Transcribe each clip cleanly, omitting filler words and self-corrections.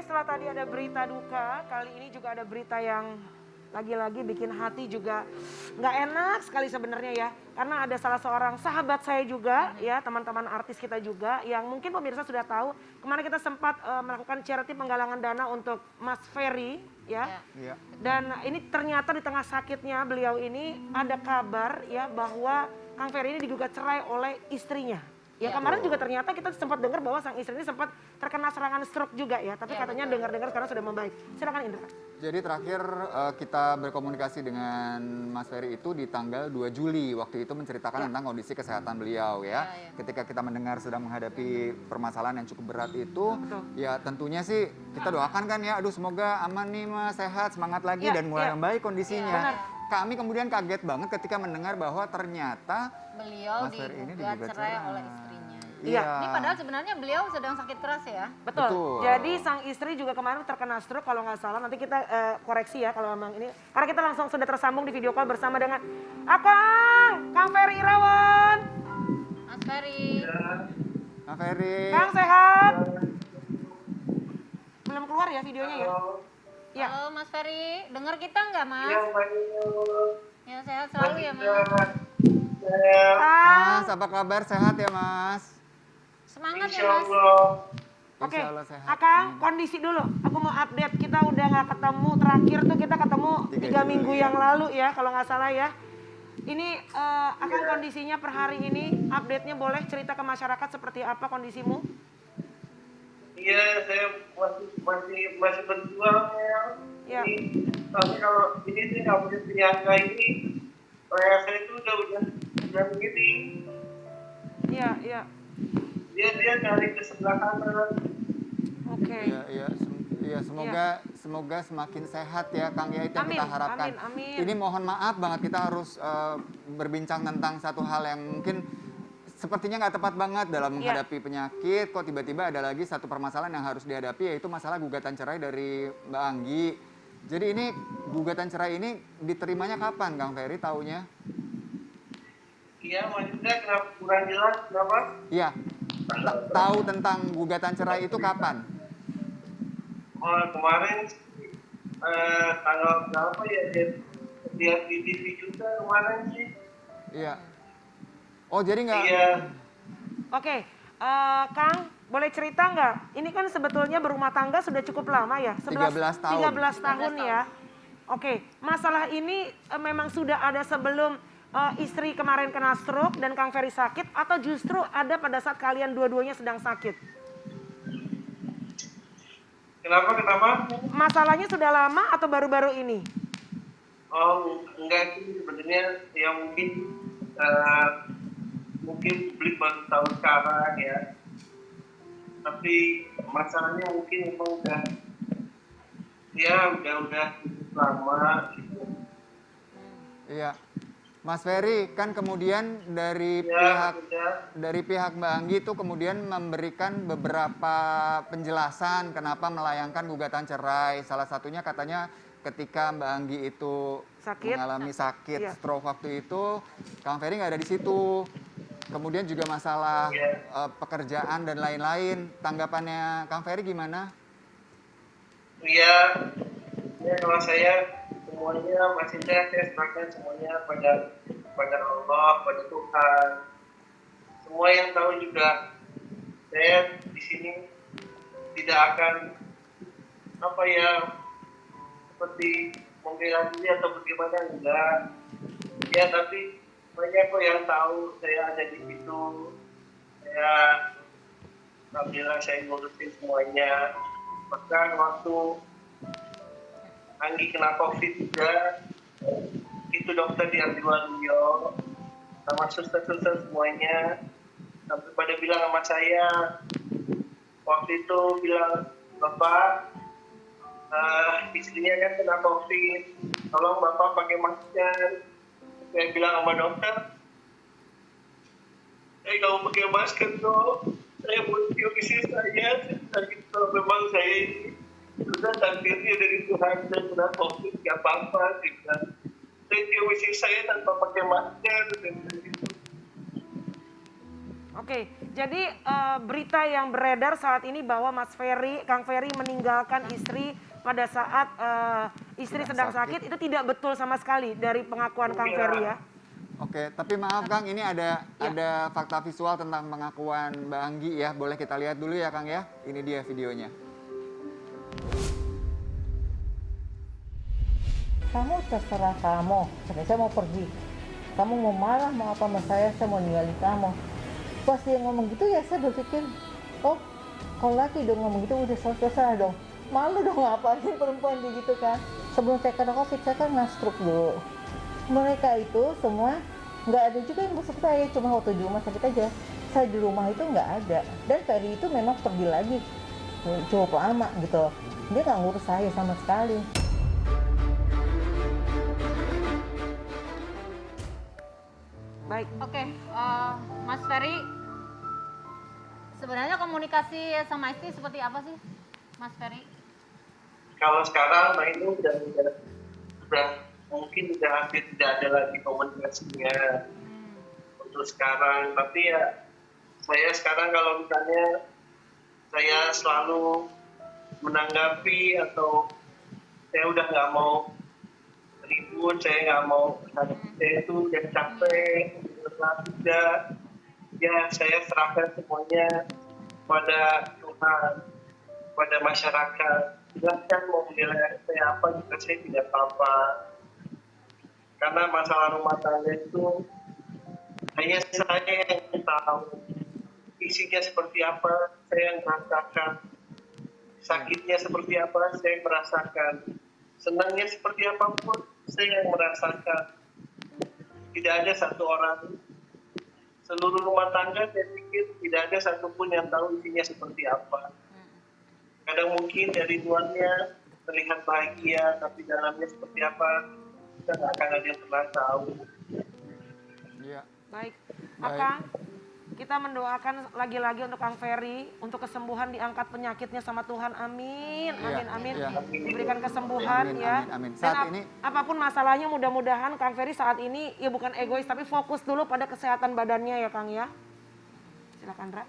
setelah tadi ada berita duka, kali ini juga ada berita yang lagi-lagi bikin hati juga nggak enak sekali sebenarnya ya. Karena ada salah seorang sahabat saya juga ya, teman-teman artis kita juga yang mungkin pemirsa sudah tahu. Kemarin kita sempat melakukan charity penggalangan dana untuk Mas Ferry ya. Dan ini ternyata di tengah sakitnya beliau ini ada kabar ya bahwa Kang Ferry ini digugat cerai oleh istrinya. Ya kemarin juga ternyata kita sempat dengar bahwa sang istri ini sempat terkena serangan stroke juga ya. Tapi katanya dengar-dengar sekarang sudah membaik. Silakan Indra. Jadi terakhir kita berkomunikasi dengan Mas Ferry itu di tanggal 2 Juli. Waktu itu menceritakan tentang kondisi kesehatan beliau ya. Ketika kita mendengar sedang menghadapi permasalahan yang cukup berat itu, ya tentunya sih kita doakan kan ya, aduh semoga aman nih Mas, sehat, semangat lagi dan mulai membaik kondisinya. Kami kemudian kaget banget ketika mendengar bahwa ternyata beliau Mas Ferry ini digugat cerai oleh istrinya. Iya. Ini padahal sebenarnya beliau sedang sakit keras ya. Betul. Jadi sang istri juga kemarin terkena stroke kalau nggak salah. Nanti kita koreksi ya kalau memang ini. Karena kita langsung sudah tersambung di video call bersama dengan Kang Ferry Irawan. Mas Ferry. Mas Ferry. Kang sehat? Belum keluar ya videonya ya? Ya. Halo Mas Ferry, dengar kita nggak Mas? Iya, Mbak. Ya sehat selalu ya Mas. Mas, apa kabar? Sehat ya Mas? Semangat ya Insya Mas. Allah. Oke, Insya Allah sehat. Akang kondisi dulu. Aku mau update. Kita udah nggak ketemu. Terakhir tuh kita ketemu 3 minggu yang lalu ya, kalau nggak salah ya. Ini Akang kondisinya per hari ini, update-nya boleh cerita ke masyarakat seperti apa kondisimu? Iya, saya masih berjuang ya. Ya. Tapi kalau ini sih nggak punya penyangga ini, kayak saya itu udah begini. Iya, iya. Dia nyari ke sebelah kanan. Oke. Iya, semoga semakin sehat ya Kang ya, itu yang kita harapkan. Amin. Ini mohon maaf banget kita harus berbincang tentang satu hal yang mungkin sepertinya nggak tepat banget dalam menghadapi penyakit. Kok tiba-tiba ada lagi satu permasalahan yang harus dihadapi, yaitu masalah gugatan cerai dari Mbak Anggi. Jadi ini gugatan cerai ini diterimanya kapan Kang Ferry taunya? Iya, maksudnya kenapa kurang jelas kenapa? Iya. Tahu tentang gugatan cerai itu kapan? Oh, kemarin tanggal berapa ya dia di TV juga kemarin sih. Iya. Oh jadi nggak? Iya. Oke, Kang, boleh cerita nggak? Ini kan sebetulnya berumah tangga sudah cukup lama ya? 13 tahun. 13 tahun ya. Oke, masalah ini memang sudah ada sebelum istri kemarin kena stroke dan Kang Ferry sakit, atau justru ada pada saat kalian dua-duanya sedang sakit? Kenapa? Masalahnya sudah lama atau baru-baru ini? Oh, enggak sih sebenarnya ya mungkin publik baru tahu sekarang ya. Tapi masalahnya mungkin memang udah lama gitu. Iya. Mas Ferry, kan kemudian dari pihak Mbak Anggi itu kemudian memberikan beberapa penjelasan kenapa melayangkan gugatan cerai. Salah satunya katanya ketika Mbak Anggi itu mengalami sakit stroke waktu itu, Kang Ferry nggak ada di situ. Kemudian juga masalah pekerjaan dan lain-lain. Tanggapannya Kang Ferry gimana? Iya, kalau saya semuanya masih saya serahkan semuanya pada Allah, pada Tuhan. Semua yang tahu juga saya di sini tidak akan seperti membela diri atau bagaimana, enggak. Ya tapi banyak kok yang tahu saya ada di situ. Saya alhamdulillah saya ngurusin semuanya. Bahkan waktu Anggi kena COVID juga, itu dokter diambil beliau, sama suster-suster semuanya, sampai pada bilang sama saya, waktu itu bilang, Bapak, istrinya kan kena COVID, tolong Bapak pakai masker. Saya bilang sama dokter, kamu pakai masker dong, saya buat istri saya, kalau memang saya ini sudah takdirnya dari Tuhan dan kena COVID, gak apa-apa. Saya istri saya tanpa pakai masker. Oke, jadi berita yang beredar saat ini bahwa Kang Ferry meninggalkan istri pada saat istri sedang sakit itu tidak betul sama sekali dari pengakuan Kang Ferry ya. Oke, tapi maaf Kang, ini ada fakta visual tentang pengakuan Mbak Anggi ya. Boleh kita lihat dulu ya Kang ya. Ini dia videonya. Kamu terserah kamu, saya mau pergi. Kamu mau marah, mau apa sama saya mau ninggalin kamu. Pas dia ngomong gitu ya saya berpikir, oh kalau laki dong ngomong gitu udah selesai dong. Malu dong ngapain perempuan begitu kan. Sebelum saya kena COVID saya kan nge-stroke dulu. Mereka itu semua nggak ada juga yang busuk saya, cuma waktu di rumah sakit aja. Saya di rumah itu nggak ada. Dan Ferry itu memang pergi lagi cukup lama gitu. Dia nggak ngurus saya sama sekali. Baik. Oke, Mas Ferry, sebenarnya komunikasi sama istri seperti apa sih, Mas Ferry? Kalau sekarang, nah itu udah mungkin udah hampir tidak ada lagi komunikasinya untuk sekarang. Tapi ya saya sekarang kalau misalnya saya selalu menanggapi atau saya udah nggak mau ribut, saya nggak mau, saya itu udah capek, sudah, ya saya serahkan semuanya pada Tuhan, pada masyarakat. Silahkan mau menilai saya apa juga saya tidak apa-apa. Karena masalah rumah tangga itu hanya saya yang tahu isinya seperti apa, saya yang merasakan. Sakitnya seperti apa, saya merasakan. Senangnya seperti apapun, saya yang merasakan. Tidak ada satu orang, seluruh rumah tangga saya pikir tidak ada satupun yang tahu isinya seperti apa. Kadang mungkin dari luarnya terlihat bahagia, tapi dalamnya seperti apa, kita nggak akan ada yang pernah tahu. Iya. Baik. Baik. Akang, kita mendoakan lagi-lagi untuk Kang Ferry, untuk kesembuhan, diangkat penyakitnya sama Tuhan. Amin, amin, amin. Iya. Diberikan kesembuhan Amin, ya. amin, amin. Dan Saat ini apapun masalahnya mudah-mudahan Kang Ferry saat ini ya bukan egois tapi fokus dulu pada kesehatan badannya ya Kang ya. Silakan Ra.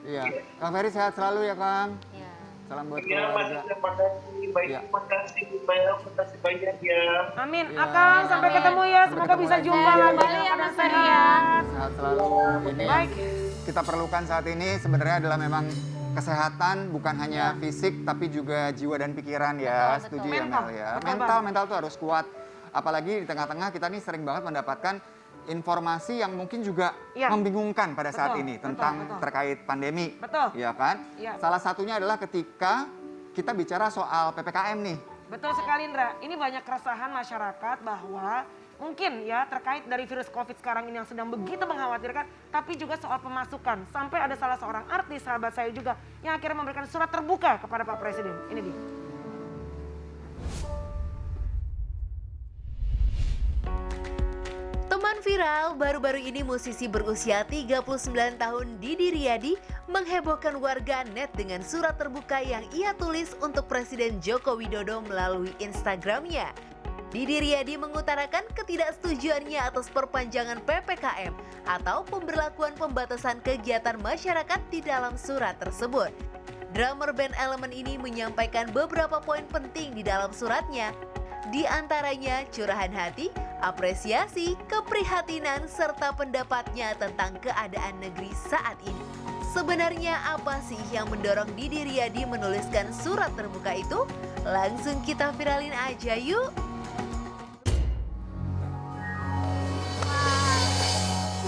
iya. Kang Ferry sehat selalu ya Kang. Iya. Salam buat Ya, Mas, keluarga. terima kasih. Baik, Ya. terima kasih banyak ya. Amin. Iya. Akang sampai Amin. ketemu ya. Sampai Semoga ketemu bisa lagi. jumpa Sehat lagi. kembali ya, Pada Mas Ferry ya. sehat. Sehat selalu. Ini Baik. yang kita perlukan saat ini sebenarnya adalah memang kesehatan bukan hanya fisik tapi juga jiwa dan pikiran ya. Betul, Setuju betul. ya Mental. Mel ya. Betul Mental tuh harus kuat. Apalagi di tengah-tengah kita nih sering banget mendapatkan informasi yang mungkin juga Iya. membingungkan pada saat Betul, ini betul, tentang betul. terkait pandemi. Betul. Ya kan? Iya. Salah satunya adalah ketika kita bicara soal PPKM nih. Betul sekali Indra, ini banyak keresahan masyarakat bahwa mungkin ya terkait dari virus COVID sekarang ini yang sedang begitu mengkhawatirkan, tapi juga soal pemasukan. Sampai ada salah seorang artis, sahabat saya juga, yang akhirnya memberikan surat terbuka kepada Pak Presiden. Ini dia. Teman viral, baru-baru ini musisi berusia 39 tahun Didi Riyadi menghebohkan warga net dengan surat terbuka yang ia tulis untuk Presiden Joko Widodo melalui Instagramnya. Didi Riyadi mengutarakan ketidaksetujuannya atas perpanjangan PPKM atau pemberlakuan pembatasan kegiatan masyarakat di dalam surat tersebut. Drummer band Elemen ini menyampaikan beberapa poin penting di dalam suratnya. Di antaranya curahan hati, apresiasi, keprihatinan, serta pendapatnya tentang keadaan negeri saat ini. Sebenarnya apa sih yang mendorong Didi Riyadi menuliskan surat terbuka itu? Langsung kita viralin aja yuk!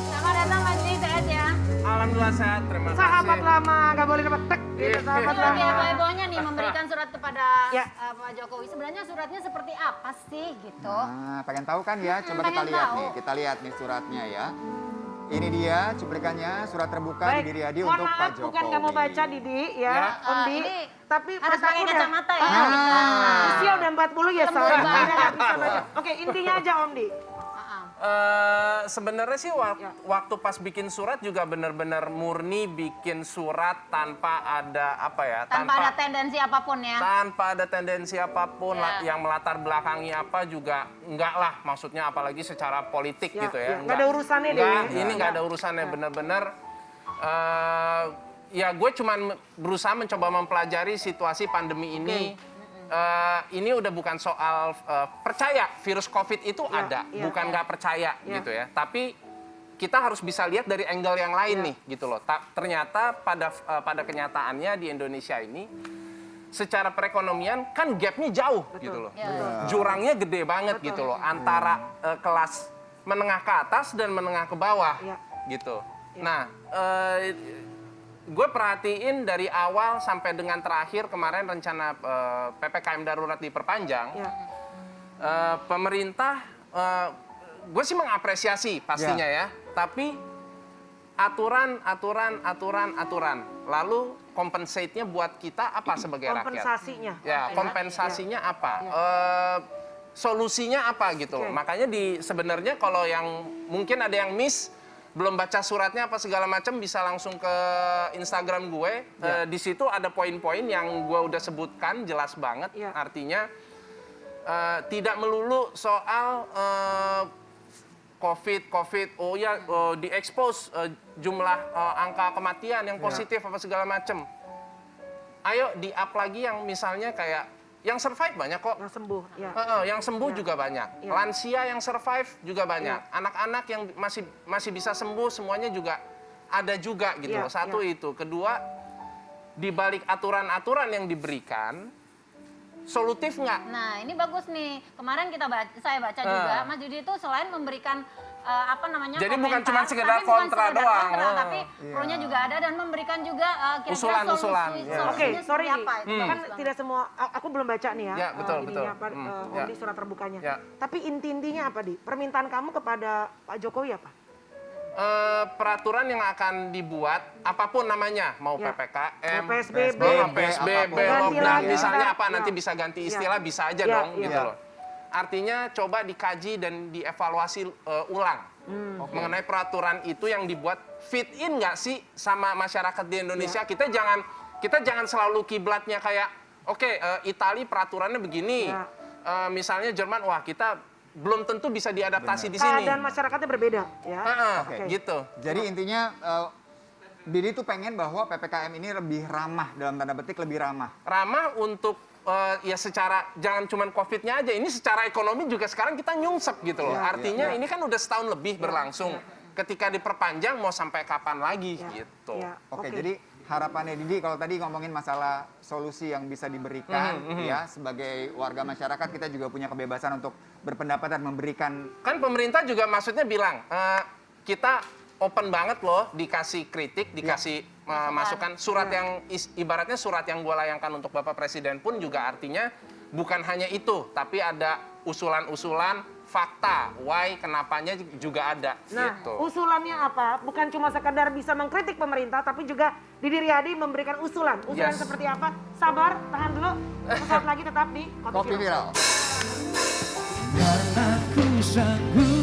Selamat datang Mas Didi, sehat ya. Alhamdulillah sehat, terima kasih. Sahabat lama, gak boleh dapat tek. Gitu, sahabat Ini lagi lama. heboh-hebohnya nih memberikan surat kepada Ya. Pak Jokowi. Sebenarnya suratnya seperti apa sih gitu? Nah, pengen tahu kan ya? Coba kita pengen lihat tahu. nih. Kita lihat nih suratnya ya. Ini dia cuplikannya surat terbuka Baik, Didi Riyadi mohon untuk maaf Pak Jokowi. bukan kamu baca Didi ya, Ya. Om Di. Ini Tapi harus pas pakai aku kacamata ya. usia udah 40 ya Lembur saya banget. nggak bisa baca. Oke, intinya aja Om Di. Sebenarnya sih waktu pas bikin surat juga benar-benar murni bikin surat tanpa ada apa ya? Tanpa ada tendensi apapun ya. tanpa ada tendensi apapun Ya. yang melatar belakangi apa juga enggak lah, maksudnya apalagi secara politik Ya, gitu ya. ya. Nggak ada urusannya deh. Enggak, Ya. ini nggak ada urusannya, benar-benar Ya gue cuman berusaha mencoba mempelajari situasi pandemi ini. Ini udah bukan soal percaya virus COVID itu ada, bukan nggak percaya gitu ya. Tapi kita harus bisa lihat dari angle yang lain nih gitu loh. Ternyata pada kenyataannya di Indonesia ini secara perekonomian kan gapnya jauh gitu loh. Jurangnya gede banget gitu loh antara kelas menengah ke atas dan menengah ke bawah gitu. Nah, gue perhatiin dari awal sampai dengan terakhir kemarin rencana PPKM darurat diperpanjang, pemerintah, gue sih mengapresiasi pastinya ya, tapi aturan. Lalu compensate-nya buat kita apa sebagai rakyat? Kompensasinya. Ya, kompensasinya apa? Solusinya apa gitu loh. Makanya sebenarnya kalau yang mungkin ada yang miss, belum baca suratnya apa segala macam bisa langsung ke Instagram gue. Di situ ada poin-poin yang gue udah sebutkan jelas banget. Artinya tidak melulu soal COVID. Oh ya, diekspos jumlah angka kematian yang positif apa segala macam. Ayo di-up lagi yang misalnya kayak yang survive banyak kok. Yang sembuh, yang sembuh juga banyak. Lansia yang survive juga banyak. Anak-anak yang masih bisa sembuh semuanya juga ada juga gitu loh. Satu itu. Kedua, di balik aturan-aturan yang diberikan, solutif nggak? Nah, ini bagus nih. Kemarin saya baca juga, Mas Yudi itu selain memberikan jadi bukan cuma komentar, sekedar tapi bukan kontra sekedar doang. kontra, tapi pro-nya juga ada dan memberikan juga kira-kira Usulan-usulan. solusinya Oke, sorry seperti nih. apa itu. Kan tidak semua, aku belum baca nih ya. Ya, betul, ininya, betul. Di surat terbukanya. Ya. Tapi inti-intinya apa, Di? Permintaan kamu kepada Pak Jokowi apa? Peraturan yang akan dibuat, apapun namanya, mau PPKM, PSBB, PSBB, Ganti lockdown, lagi, misalnya ntar. apa, nanti bisa ganti istilah, bisa aja dong gitu loh. Artinya coba dikaji dan dievaluasi ulang mengenai peraturan itu yang dibuat fit in nggak sih sama masyarakat di Indonesia. Kita jangan selalu kiblatnya kayak Itali peraturannya begini, misalnya Jerman, wah kita belum tentu bisa diadaptasi di sini. Keadaan masyarakatnya berbeda ya. Gitu. Jadi intinya Didi tuh pengen bahwa PPKM ini lebih ramah, dalam tanda petik lebih ramah. Ramah untuk ya secara jangan cuma COVID-nya aja, ini secara ekonomi juga sekarang kita nyungsep gitu loh. Artinya ini kan udah setahun lebih berlangsung. Ketika diperpanjang mau sampai kapan lagi gitu. Oke, jadi harapannya Didi kalau tadi ngomongin masalah solusi yang bisa diberikan ya sebagai warga masyarakat kita juga punya kebebasan untuk berpendapat dan memberikan. Kan pemerintah juga maksudnya bilang kita open banget loh dikasih kritik, dikasih masukan. Surat yang ibaratnya surat yang gue layangkan untuk Bapak Presiden pun juga artinya bukan hanya itu, tapi ada usulan-usulan, fakta, why, kenapanya juga ada. Nah, gitu. usulannya apa? Bukan cuma sekedar bisa mengkritik pemerintah, tapi juga Didi Riyadi memberikan usulan. Usulan seperti apa? Sabar, tahan dulu. Sesaat lagi tetap di Kopi Viral. Karena ku sanggup